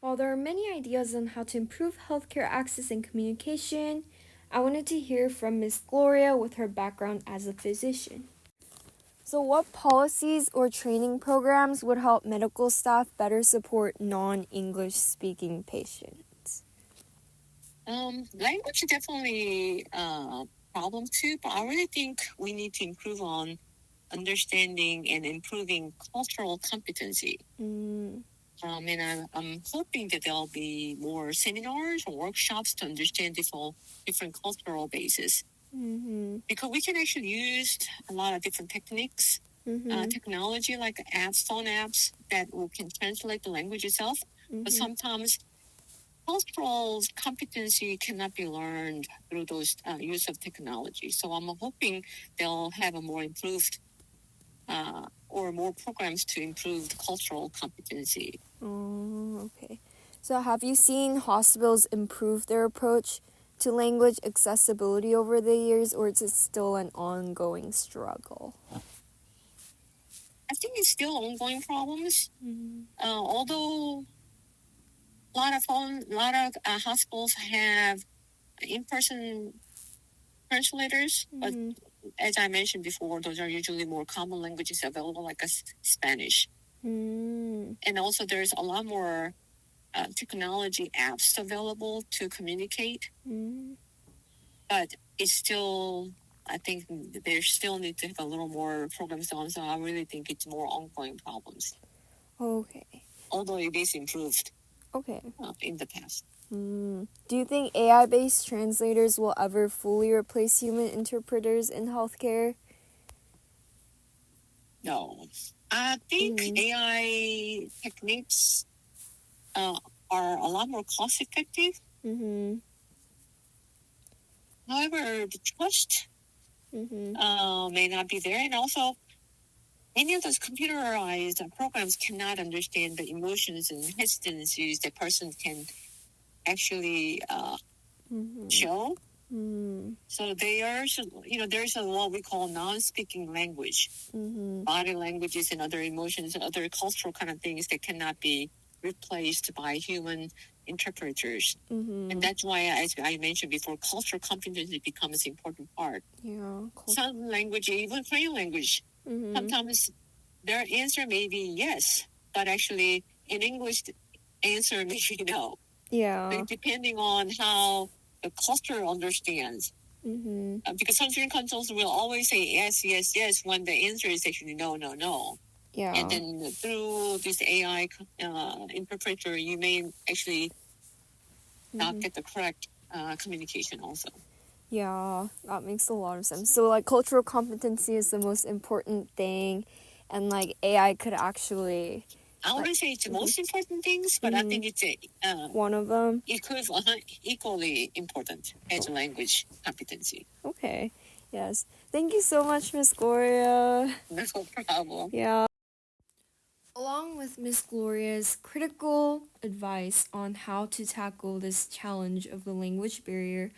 While there are many ideas on how to improve healthcare access and communication, I wanted to hear from Ms. Gloria with her background as a physician. So, what policies or training programs would help medical staff better support non-English speaking patients? Language is definitely a problem too, but I really think we need to improve on understanding and improving cultural competency. And I'm hoping that there'll be more seminars or workshops to understand different cultural bases. Because we can actually use a lot of different techniques, technology like apps, phone apps that can translate the language itself. But sometimes cultural competency cannot be learned through those use of technology. So I'm hoping they'll have a more improved or more programs to improve the cultural competency. Oh, okay. So, have you seen hospitals improve their approach to language accessibility over the years, or is it still an ongoing struggle? I think it's still ongoing problems. Although a lot of hospitals have in-person translators, but as I mentioned before, those are usually more common languages available, like Spanish. And also, there's a lot more technology apps available to communicate. But it's still, I think they still need to have a little more programs on. So I really think it's more ongoing problems. Okay. Although it is improved. Okay. In the past. Do you think AI-based translators will ever fully replace human interpreters in healthcare? No. I think AI techniques are a lot more cost-effective. However, the trust may not be there. And also, many of those computerized programs cannot understand the emotions and hesitancies that person can actually show. So there's a what we call non-speaking language, body languages and other emotions and other cultural kind of things that cannot be replaced by human interpreters. And that's why, as I mentioned before, cultural competency becomes an important part. Yeah. Some language, even Korean language, sometimes their answer may be yes, but actually in English, the answer may be no. Yeah. Like, depending on how the culture understands. Because some student consultants will always say yes, yes, yes, when the answer is actually no, no, no. Yeah. And then through this AI interpreter, you may actually not get the correct communication also. Yeah, that makes a lot of sense. So, like, cultural competency is the most important thing, and, like, AI could actually... I wouldn't say it's the most important things, but I think it's one of them. Equally important as language competency. Okay, yes. Thank you so much, Miss Gloria. No problem. Yeah. Along with Miss Gloria's critical advice on how to tackle this challenge of the language barrier,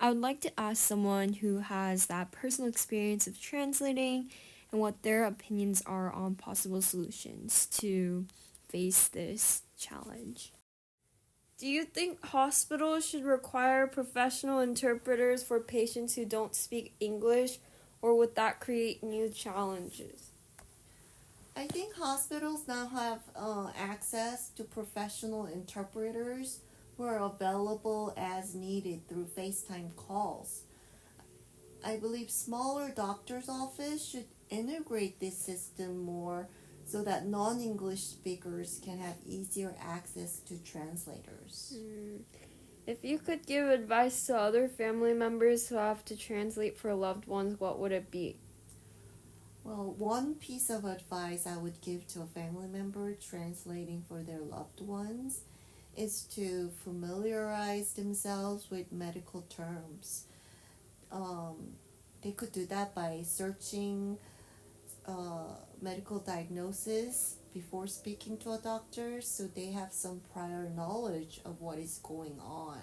I would like to ask someone who has that personal experience of translating and what their opinions are on possible solutions to face this challenge. Do you think hospitals should require professional interpreters for patients who don't speak English, or would that create new challenges? I think hospitals now have access to professional interpreters who are available as needed through FaceTime calls. I believe smaller doctors' offices should integrate this system more so that non-English speakers can have easier access to translators. If you could give advice to other family members who have to translate for loved ones, what would it be? Well, one piece of advice I would give to a family member translating for their loved ones is to familiarize themselves with medical terms. They could do that by searching medical diagnosis before speaking to a doctor, so they have some prior knowledge of what is going on.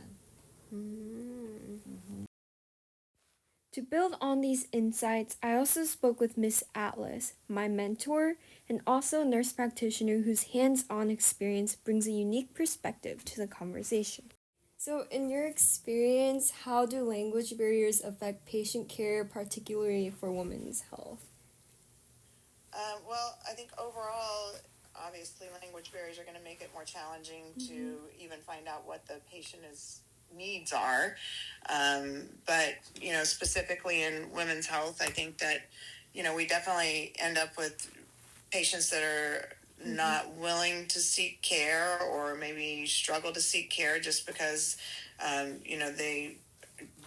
To build on these insights, I also spoke with Miss Atlas, my mentor, and also a nurse practitioner whose hands-on experience brings a unique perspective to the conversation. So, in your experience, how do language barriers affect patient care, particularly for women's health? Well, I think overall, obviously, language barriers are going to make it more challenging to even find out what the patient's needs are. But, specifically in women's health, I think that, we definitely end up with patients that are not willing to seek care or maybe struggle to seek care just because, they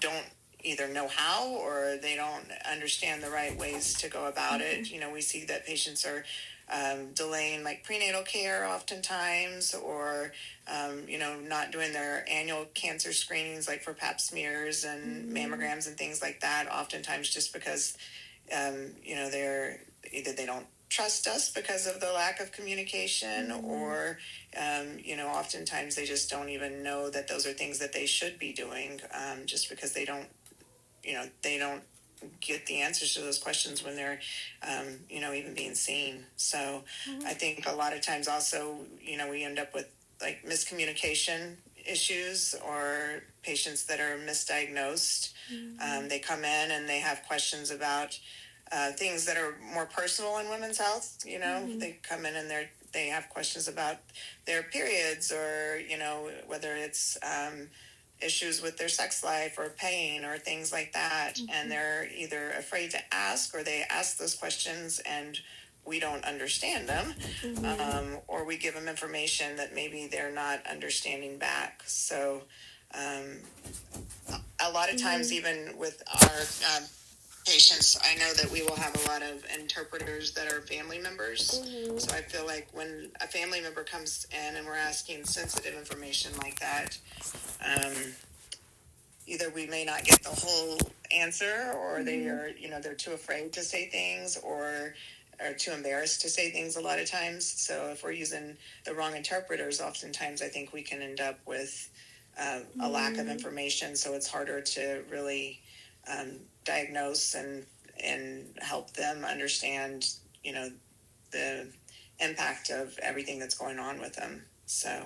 don't either know how or they don't understand the right ways to go about it. We see that patients are delaying like prenatal care oftentimes, or not doing their annual cancer screenings like for pap smears and mammograms and things like that, oftentimes just because they're either they don't trust us because of the lack of communication, or oftentimes they just don't even know that those are things that they should be doing, just because they don't get the answers to those questions when they're even being seen. So I think a lot of times also we end up with like miscommunication issues or patients that are misdiagnosed. They come in and they have questions about things that are more personal in women's health. They come in and they have questions about their periods, or whether it's issues with their sex life or pain or things like that. And they're either afraid to ask, or they ask those questions and we don't understand them, or we give them information that maybe they're not understanding back. So a lot of times, even with our patients, I know that we will have a lot of interpreters that are family members. So I feel like when a family member comes in and we're asking sensitive information like that, either we may not get the whole answer, or they are, they're too afraid to say things, or are too embarrassed to say things a lot of times. So if we're using the wrong interpreters, oftentimes I think we can end up with a lack of information. So it's harder to really diagnose and help them understand, the impact of everything that's going on with them. So.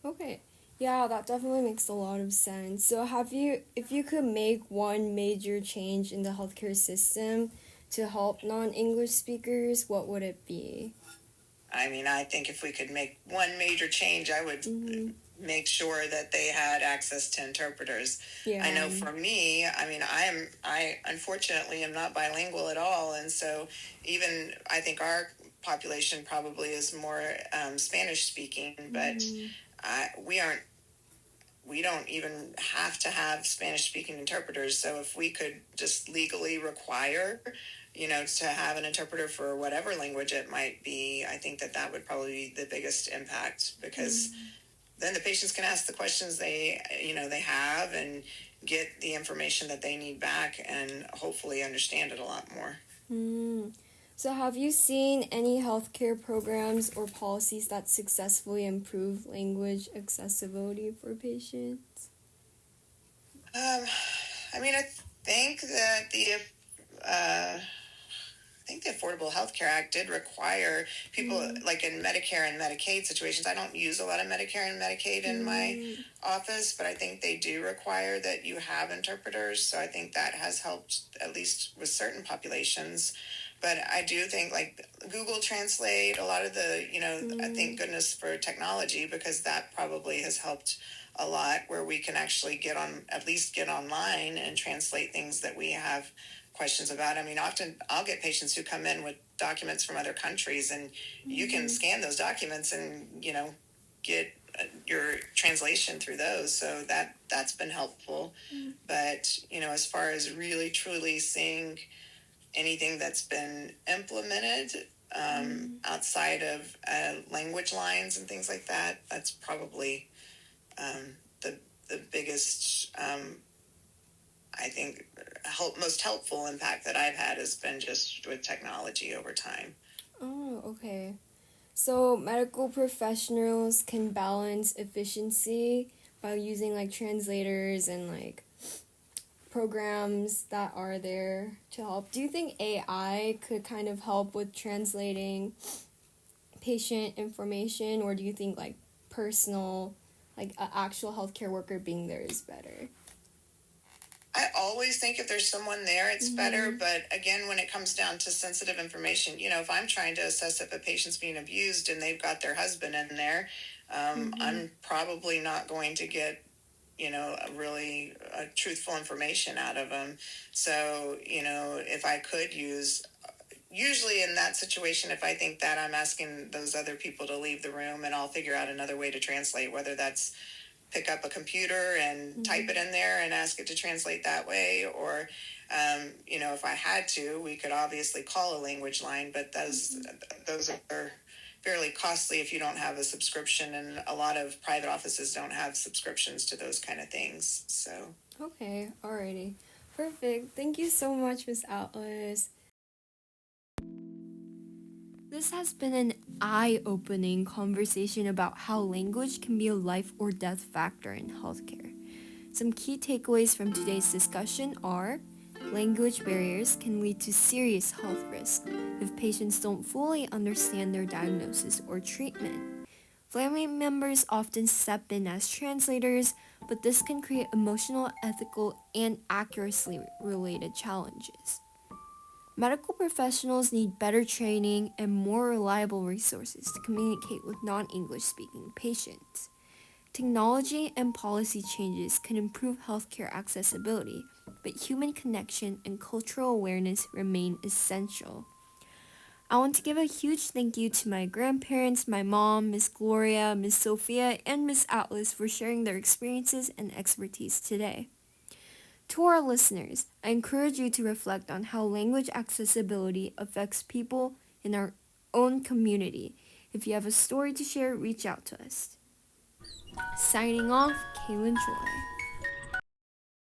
Okay. Yeah, that definitely makes a lot of sense. So if you could make one major change in the healthcare system to help non-English speakers, what would it be? I mean, I think if we could make one major change, I would make sure that they had access to interpreters. Yeah. I know for me, I mean, I unfortunately am not bilingual at all. And so even I think our population probably is more Spanish speaking, but we don't even have to have Spanish speaking interpreters. So if we could just legally require, to have an interpreter for whatever language it might be, I think that would probably be the biggest impact, because then the patients can ask the questions they have and get the information that they need back, and hopefully understand it a lot more. So have you seen any healthcare programs or policies that successfully improve language accessibility for patients? I mean, I think that the Affordable Health Care Act did require people, like in Medicare and Medicaid situations. I don't use a lot of Medicare and Medicaid in my office, but I think they do require that you have interpreters. So I think that has helped, at least with certain populations. But I do think like Google Translate, a lot of the, I thank goodness for technology, because that probably has helped a lot, where we can actually get online and translate things that we have questions about. I mean, often I'll get patients who come in with documents from other countries, and you can scan those documents and, get your translation through those. So that's been helpful. But, as far as really truly seeing anything that's been implemented outside of language lines and things like that, that's probably the biggest, I think, most helpful impact that I've had has been just with technology over time. Oh, okay. So medical professionals can balance efficiency by using like translators and like programs that are there to help. Do you think AI could kind of help with translating patient information, or do you think like personal, like an actual healthcare worker being there is better? I always think if there's someone there, it's better. But again, when it comes down to sensitive information, if I'm trying to assess if a patient's being abused and they've got their husband in there, I'm probably not going to get, really truthful information out of them. So, if I could use, usually in that situation, if I think that, I'm asking those other people to leave the room and I'll figure out another way to translate, whether that's pick up a computer and type it in there and ask it to translate that way. Or, if I had to, we could obviously call a language line, but those are fairly costly if you don't have a subscription, and a lot of private offices don't have subscriptions to those kind of things. So. Okay, alrighty. Perfect. Thank you so much, Miss Atlas. This has been an eye-opening conversation about how language can be a life or death factor in healthcare. Some key takeaways from today's discussion are: language barriers can lead to serious health risks if patients don't fully understand their diagnosis or treatment. Family members often step in as translators, but this can create emotional, ethical, and accuracy-related challenges. Medical professionals need better training and more reliable resources to communicate with non-English speaking patients. Technology and policy changes can improve healthcare accessibility, but human connection and cultural awareness remain essential. I want to give a huge thank you to my grandparents, my mom, Miss Gloria, Miss Sophia, and Miss Atlas for sharing their experiences and expertise today. To our listeners, I encourage you to reflect on how language accessibility affects people in our own community. If you have a story to share, reach out to us. Signing off, Kaylin Choi.